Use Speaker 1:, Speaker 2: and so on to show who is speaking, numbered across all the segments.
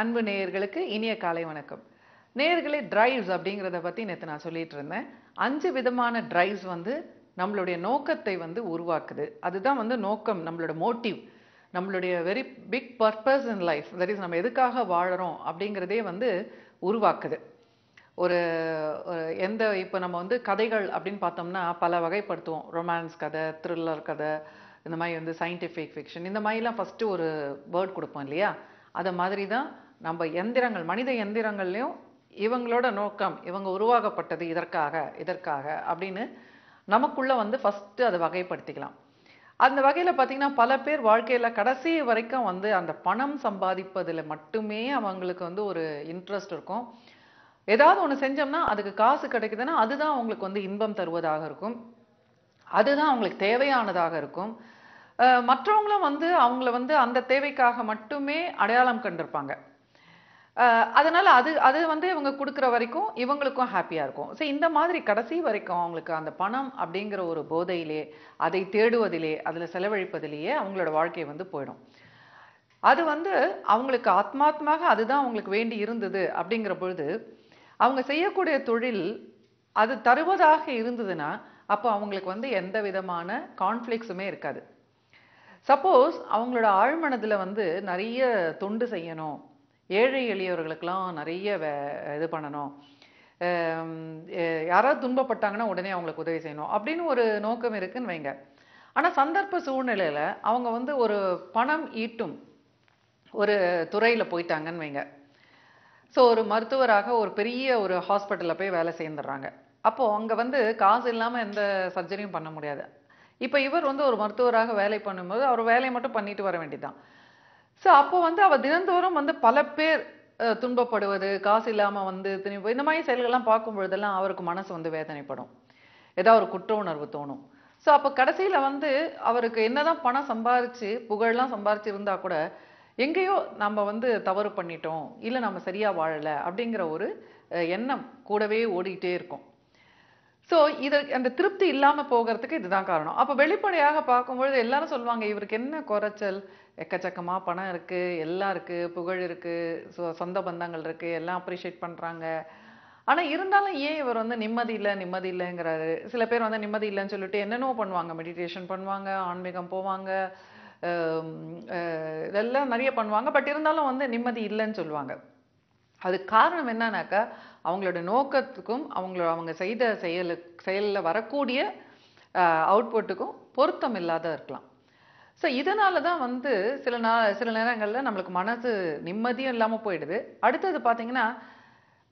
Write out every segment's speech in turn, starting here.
Speaker 1: அன்பு நேயர்களுக்கு இனிய காலை வணக்கம். நேயர்களே, டிரைவ்ஸ் அப்படிங்கிறத பற்றி நேற்று நான் சொல்லிட்டு இருந்தேன். 5 விதமான டிரைவ்ஸ் வந்து நம்மளுடைய நோக்கத்தை வந்து உருவாக்குது. அதுதான் வந்து நோக்கம், நம்மளோட மோட்டிவ், நம்மளுடைய very big purpose in life. That is நம்ம எதுக்காக வாழறோம் அப்படிங்கிறதே வந்து உருவாக்குது. ஒரு இப்போ நம்ம வந்து கதைகள் அப்படின்னு பார்த்தோம்னா பல வகைப்படுத்துவோம். ரொமான்ஸ் கதை, த்ரில்லர் கதை, இந்த மாதிரி வந்து சயின்டிஃபிக் ஃபிக்ஷன், இந்த மாதிரிலாம் ஃபஸ்ட்டு ஒரு வேர்ட் கொடுப்போம் இல்லையா? அதை மாதிரி தான் நம்ம எந்திரங்கள், மனித எந்திரங்கள்லையும் இவங்களோட நோக்கம், இவங்க உருவாக்கப்பட்டது இதற்காக அப்படின்னு நமக்குள்ள வந்து ஃபஸ்ட்டு அதை வகைப்படுத்திக்கலாம். அந்த வகையில் பார்த்தீங்கன்னா பல பேர் வாழ்க்கையில் கடைசி வரைக்கும் வந்து அந்த பணம் சம்பாதிப்பதில் மட்டுமே அவங்களுக்கு வந்து ஒரு இன்ட்ரெஸ்ட் இருக்கும். ஏதாவது ஒன்று செஞ்சோம்னா அதுக்கு காசு கிடைக்குதுன்னா அதுதான் அவங்களுக்கு வந்து இன்பம் தருவதாக இருக்கும், அதுதான் அவங்களுக்கு தேவையானதாக இருக்கும். மற்றவங்களும் வந்து அவங்கள வந்து அந்த தேவைக்காக மட்டுமே அடையாளம் கண்டிருப்பாங்க. அதனால அது அது வந்து இவங்க கொடுக்குற வரைக்கும் இவங்களுக்கும் ஹாப்பியாக இருக்கும். ஸோ இந்த மாதிரி கடைசி வரைக்கும் அவங்களுக்கு அந்த பணம் அப்படிங்கிற ஒரு போதையிலே, அதை தேடுவதிலே, அதில் செலவழிப்பதிலேயே அவங்களோட வாழ்க்கை வந்து போயிடும். அது வந்து அவங்களுக்கு ஆத்மாத்மாக அதுதான் அவங்களுக்கு வேண்டி இருந்தது அப்படிங்கிற பொழுது அவங்க செய்யக்கூடிய தொழில் அது தருவதாக இருந்ததுன்னா அப்போ அவங்களுக்கு வந்து எந்த விதமான கான்ஃப்ளிக்ஸுமே இருக்காது. சப்போஸ் அவங்களோட ஆழ்மனதில் வந்து நிறைய தொண்டு செய்யணும், ஏழை எளியவர்களுக்கெல்லாம் நிறைய இது பண்ணணும், யாராவது துன்பப்பட்டாங்கன்னா உடனே அவங்களுக்கு உதவி செய்யணும் அப்படின்னு ஒரு நோக்கம் இருக்குன்னு வைங்க. ஆனால் சந்தர்ப்ப சூழ்நிலையில் அவங்க வந்து ஒரு பணம் ஈட்டும் ஒரு துறையில் போயிட்டாங்கன்னு வைங்க. ஸோ ஒரு மருத்துவராக ஒரு பெரிய ஒரு ஹாஸ்பிட்டலில் போய் வேலை செய்துடுறாங்க. அப்போது அங்கே வந்து காசு இல்லாமல் எந்த சர்ஜரியும் பண்ண முடியாது. இப்போ இவர் வந்து ஒரு மருத்துவராக வேலை பண்ணும்போது அவர் வேலையை மட்டும் பண்ணிட்டு வர வேண்டியதுதான். ஸோ அப்போ வந்து அவர் தினந்தோறும் வந்து பல பேர் துன்பப்படுவது, காசு இல்லாமல் வந்து இந்த மாதிரி செயல்கள்லாம் பார்க்கும் பொழுதெல்லாம் அவருக்கு மனசு வந்து வேதனைப்படும், ஏதாவது ஒரு குற்ற உணர்வு தோணும். ஸோ அப்போ கடைசியில் வந்து அவருக்கு என்னதான் பணம் சம்பாரிச்சு புகழெலாம் சம்பாரிச்சு இருந்தால் கூட எங்கேயோ நம்ம வந்து தவறு பண்ணிட்டோம், இல்லை நம்ம சரியாக வாழலை அப்படிங்கிற ஒரு எண்ணம் கூடவே ஓடிக்கிட்டே இருக்கும். ஸோ அந்த திருப்தி இல்லாமல் போகிறதுக்கு இதுதான் காரணம். அப்போ வெளிப்படையாக பார்க்கும்பொழுது எல்லாரும் சொல்லுவாங்க, இவருக்கு என்ன குறைச்சல், எக்கச்சக்கமாக பணம் இருக்குது, எல்லாம் இருக்குது, புகழ் இருக்குது, சொந்த பந்தங்கள் இருக்குது, எல்லாம் அப்ரிஷியேட் பண்ணுறாங்க. ஆனால் இருந்தாலும் ஏன் இவர் வந்து நிம்மதி இல்லைங்கிறாரு. சில பேர் வந்து நிம்மதி இல்லைன்னு சொல்லிட்டு என்னென்னோ பண்ணுவாங்க, மெடிடேஷன் பண்ணுவாங்க, ஆன்மீகம் போவாங்க, இதெல்லாம் நிறைய பண்ணுவாங்க. பட் இருந்தாலும் வந்து நிம்மதி இல்லைன்னு சொல்லுவாங்க. அதுக்கு காரணம் என்னன்னாக்கா அவங்களோட நோக்கத்துக்கும் அவங்க செய்த செயலில் வரக்கூடிய அவுட்புட்டுக்கும் பொருத்தம் இல்லாத இருக்கலாம். ஸோ இதனால தான் வந்து சில நேரங்களில் நம்மளுக்கு மனசு நிம்மதியும் இல்லாமல் போயிடுது. அடுத்தது பார்த்தீங்கன்னா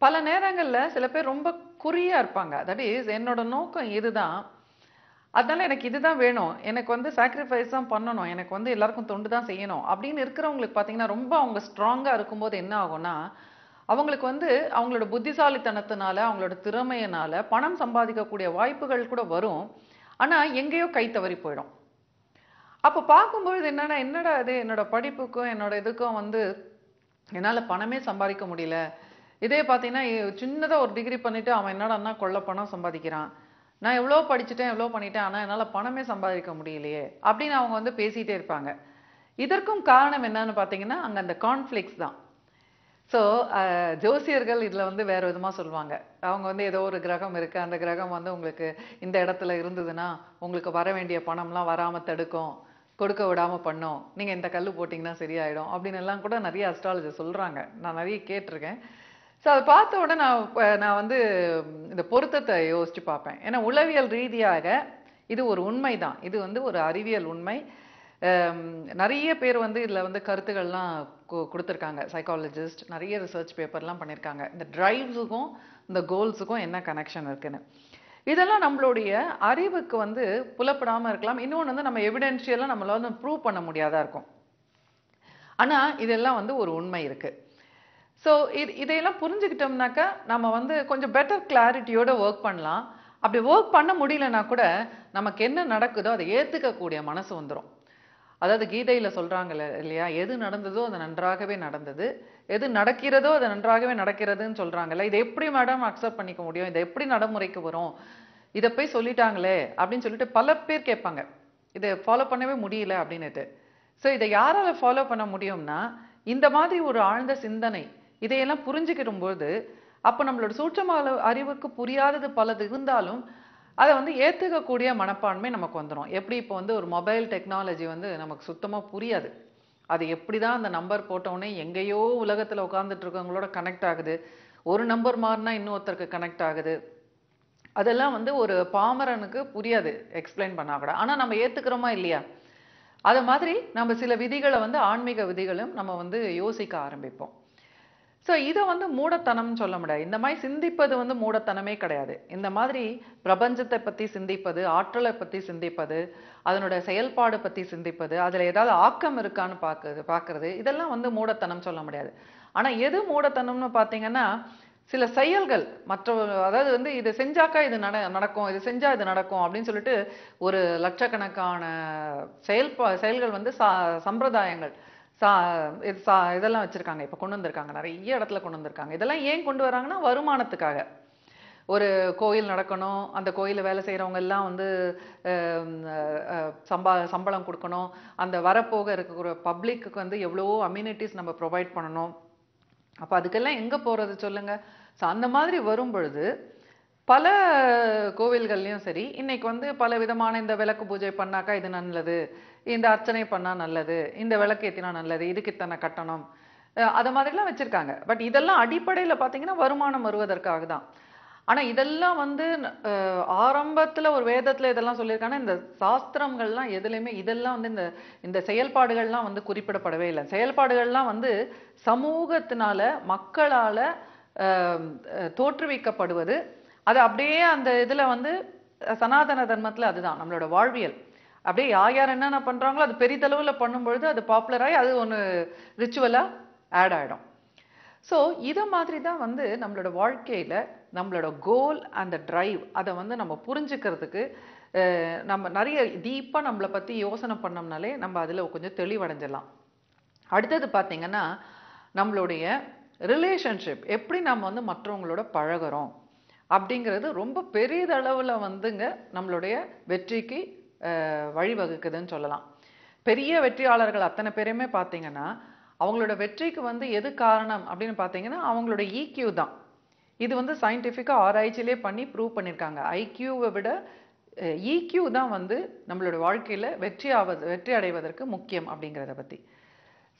Speaker 1: பல நேரங்களில் சில பேர் ரொம்ப குறியாக இருப்பாங்க. தட் இஸ், என்னோட நோக்கம் இதுதான், அதனால எனக்கு இதுதான் வேணும், எனக்கு வந்து சாக்ரிஃபைஸ் தான் பண்ணணும், எனக்கு வந்து எல்லாருக்கும் தொண்டு தான் செய்யணும் அப்படின்னு இருக்கிறவங்களுக்கு பார்த்தீங்கன்னா ரொம்ப அவங்க ஸ்ட்ராங்காக இருக்கும்போது என்ன ஆகும்னா அவங்களுக்கு வந்து அவங்களோட புத்திசாலித்தனத்தினால, அவங்களோட திறமையினால பணம் சம்பாதிக்கக்கூடிய வாய்ப்புகள் கூட வரும். ஆனால் எங்கேயோ கை தவறி போயிடும். அப்போ பார்க்கும்பொழுது என்னடா இது, என்னோட படிப்புக்கும் என்னோட இதுக்கும் வந்து என்னால் பணமே சம்பாதிக்க முடியல. இதே பார்த்தீங்கன்னா சின்னதாக ஒரு டிகிரி பண்ணிவிட்டு அவன் என்னடான்னா கொள்ள பணம் சம்பாதிக்கிறான், நான் எவ்வளோ படிச்சுட்டேன், எவ்வளோ பண்ணிட்டேன், ஆனால் என்னால் பணமே சம்பாதிக்க முடியலையே அப்படின்னு அவங்க வந்து பேசிகிட்டே இருப்பாங்க. இதற்கும் காரணம் என்னன்னு பார்த்தீங்கன்னா அங்கே அந்த கான்ஃப்ளிக்ஸ் தான். ஸோ ஜோசியர்கள் இதில் வந்து வேறு விதமாக சொல்லுவாங்க. அவங்க வந்து ஏதோ ஒரு கிரகம் இருக்குது, அந்த கிரகம் வந்து உங்களுக்கு இந்த இடத்துல இருந்ததுன்னா உங்களுக்கு வர வேண்டிய பணம்லாம் வராமல் தடுக்கும், கொடுக்க விடாமல் பண்ணும், நீங்கள் இந்த கல் போட்டிங்கன்னா சரியாயிடும் அப்படின்னு எல்லாம் கூட நிறைய அஸ்ட்ராலஜி சொல்கிறாங்க. நான் நிறைய கேட்டிருக்கேன். ஸோ அதை பார்த்த உடனே நான் வந்து இந்த பொருத்தத்தை யோசித்து பார்ப்பேன். ஏன்னா உளவியல் ரீதியாக இது ஒரு உண்மை தான், இது வந்து ஒரு அறிவியல் உண்மை. நிறைய பேர் வந்து இதில் வந்து கருத்துக்கள்லாம் கொடுத்துருக்காங்க. சைக்காலஜிஸ்ட் நிறைய ரிசர்ச் பேப்பர்லாம் பண்ணியிருக்காங்க, இந்த டிரைவ்ஸுக்கும் இந்த கோல்ஸுக்கும் என்ன கனெக்ஷன் இருக்குன்னு. இதெல்லாம் நம்மளுடைய அறிவுக்கு வந்து புலப்படாமல் இருக்கலாம். இன்னொன்று வந்து நம்ம எவிடென்ஷியலாக நம்மளால ப்ரூவ் பண்ண முடியாதா இருக்கும். ஆனால் இதெல்லாம் வந்து ஒரு உண்மை இருக்குது. ஸோ இதையெல்லாம் புரிஞ்சுக்கிட்டோம்னாக்கா நம்ம வந்து கொஞ்சம் பெட்டர் கிளாரிட்டியோட ஒர்க் பண்ணலாம். அப்படி ஒர்க் பண்ண முடியலன்னா கூட நமக்கு என்ன நடக்குதோ அதை ஏற்றுக்கக்கூடிய மனசு வந்துடும். அதாவது கீதையில் சொல்கிறாங்கல்ல இல்லையா, எது நடந்ததோ அது நன்றாகவே நடந்தது, எது நடக்கிறதோ அது நன்றாகவே நடக்கிறதுன்னு சொல்கிறாங்கல்ல. இதை எப்படி மேடம் அக்செப்ட் பண்ணிக்க முடியும், இதை எப்படி நடைமுறைக்கு வரும், இதை போய் சொல்லிட்டாங்களே அப்படின்னு சொல்லிட்டு பல பேர் கேட்பாங்க, இதை ஃபாலோ பண்ணவே முடியல அப்படின்னுட்டு. ஸோ இதை யாரால் ஃபாலோ பண்ண முடியும்னா இந்த மாதிரி ஒரு ஆழ்ந்த சிந்தனை இதையெல்லாம் புரிஞ்சுக்கிடும்போது அப்ப நம்மளோட சூட்சும அறிவுக்கு புரியாதது பலது இருந்தாலும் அதை வந்து ஏத்துக்கக்கூடிய மனப்பான்மை நமக்கு வந்துடும். எப்படி இப்போ வந்து ஒரு மொபைல் டெக்னாலஜி வந்து நமக்கு சுத்தமா புரியாது. அது எப்படிதான் அந்த நம்பர் போட்டவுடனே எங்கேயோ உலகத்துல உட்கார்ந்துட்டு இருக்கவங்களோட கனெக்ட் ஆகுது, ஒரு நம்பர் மாறினா இன்னொருத்தருக்கு கனெக்ட் ஆகுது, அதெல்லாம் வந்து ஒரு பாமரனுக்கு புரியாது எக்ஸ்பிளைன் பண்ணா கூட. ஆனா நம்ம ஏத்துக்கிறோமா இல்லையா? அது மாதிரி நம்ம சில விதிகளை வந்து ஆன்மீக விதிகளும் நம்ம வந்து யோசிக்க ஆரம்பிப்போம். ஸோ இதை வந்து மூடத்தனம்னு சொல்ல முடியாது. இந்த மாதிரி சிந்திப்பது வந்து மூடத்தனமே கிடையாது. இந்த மாதிரி பிரபஞ்சத்தை பத்தி சிந்திப்பது, ஆற்றலை பத்தி சிந்திப்பது, அதனோட செயல்பாடு பத்தி சிந்திப்பது, அதுல ஏதாவது ஆக்கம் இருக்கான்னு பார்க்கறது இதெல்லாம் வந்து மூடத்தனம் சொல்ல முடியாது. ஆனா எது மூடத்தனம்னு பார்த்தீங்கன்னா, சில செயல்கள் மற்ற, அதாவது வந்து இது செஞ்சாக்கா இது நடக்கும், இது செஞ்சா இது நடக்கும் அப்படின்னு சொல்லிட்டு ஒரு லட்சக்கணக்கான செயல்கள் வந்து சம்பிரதாயங்கள் சா இதெல்லாம் வச்சிருக்காங்க. இப்ப கொண்டு வந்திருக்காங்க, நிறைய இடத்துல கொண்டு வந்திருக்காங்க. இதெல்லாம் ஏன் கொண்டு வராங்கன்னா வருமானத்துக்காக. ஒரு கோயில் நடக்கணும், அந்த கோயில வேலை செய்யறவங்க எல்லாம் வந்து சம்பளம் கொடுக்கணும், அந்த வரப்போக இருக்கிற பப்ளிக்கு வந்து எவ்வளவோ அம்யூனிட்டிஸ் நம்ம ப்ரொவைட் பண்ணணும். அப்ப அதுக்கெல்லாம் எங்க போறது சொல்லுங்க? ஸோ அந்த மாதிரி வரும் பொழுது பல கோவில்கள்லயும் சரி, இன்னைக்கு வந்து பல விதமான இந்த விளக்கு பூஜை பண்ணாக்கா இது நல்லது, இந்த அர்ச்சனை பண்ணா நல்லது, இந்த விளக்கு ஏத்தினா நல்லது, இதுக்கு இத்தனை கட்டணம், அத மாதிரிலாம் வச்சிருக்காங்க. பட் இதெல்லாம் அடிப்படையில பாத்தீங்கன்னா வருமானம் வருவதற்காக தான். ஆனா இதெல்லாம் வந்து ஆரம்பத்துல ஒரு வேதத்துல இதெல்லாம் சொல்லியிருக்காங்கன்னா, இந்த சாஸ்திரங்கள்லாம் எதுலையுமே இதெல்லாம் வந்து இந்த இந்த செயல்பாடுகள்லாம் வந்து குறிப்பிடப்படவே இல்லை. செயல்பாடுகள்லாம் வந்து சமூகத்தினால, மக்களால தோற்றுவிக்கப்படுவது. அது அப்படியே அந்த இதுல வந்து சனாதன தர்மத்துல அதுதான் நம்மளோட வாழ்வியல். அப்படியே யார் யார் என்னென்ன பண்றாங்களோ அது பெரிதளவுல பண்ணும்பொழுது அது பாப்புலர் ஆகி அது ஒண்ணு ரிச்சுவலா ஆட் ஆயிடும். ஸோ இதை மாதிரி தான் வந்து நம்மளோட வாழ்க்கையில நம்மளோட கோல் அந்த டிரைவ் அதை வந்து நம்ம புரிஞ்சுக்கிறதுக்கு நம்ம நிறைய டீப்பா நம்மளை பத்தி யோசனை பண்ணோம்னாலே நம்ம அதுல கொஞ்சம் தெளிவடைஞ்சிடலாம். அடுத்தது பார்த்தீங்கன்னா, நம்மளுடைய ரிலேஷன்ஷிப் எப்படி நம்ம வந்து மற்றவங்களோட பழகுறோம் அப்படிங்கிறது ரொம்ப பெரிதளவுல வந்துங்க நம்மளுடைய வெற்றிக்கு வழிவகுக்குதுன்னு சொல்லலாம். பெரிய வெற்றியாளர்கள் அத்தனை பேருமே பார்த்தீங்கன்னா, அவங்களோட வெற்றிக்கு வந்து எது காரணம் அப்படின்னு பார்த்தீங்கன்னா அவங்களோட EQ தான். இது வந்து சயின்டிஃபிக்கா ஆராய்ச்சியிலே பண்ணி ப்ரூவ் பண்ணியிருக்காங்க. IQ-வை விட EQ தான் வந்து நம்மளோட வாழ்க்கையில வெற்றி அடைவதற்கு முக்கியம் அப்படிங்கிறத பத்தி.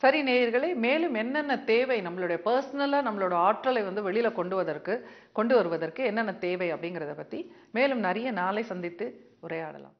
Speaker 1: சரி நேயர்களே, மேலும் என்னென்ன தேவை நம்மளுடைய பர்சனலா நம்மளோட ஆற்றலை வந்து வெளியில கொண்டு வருவதற்கு என்னென்ன தேவை அப்படிங்கிறத பத்தி மேலும் நிறைய நாளை சந்தித்து உரையாடலாம்.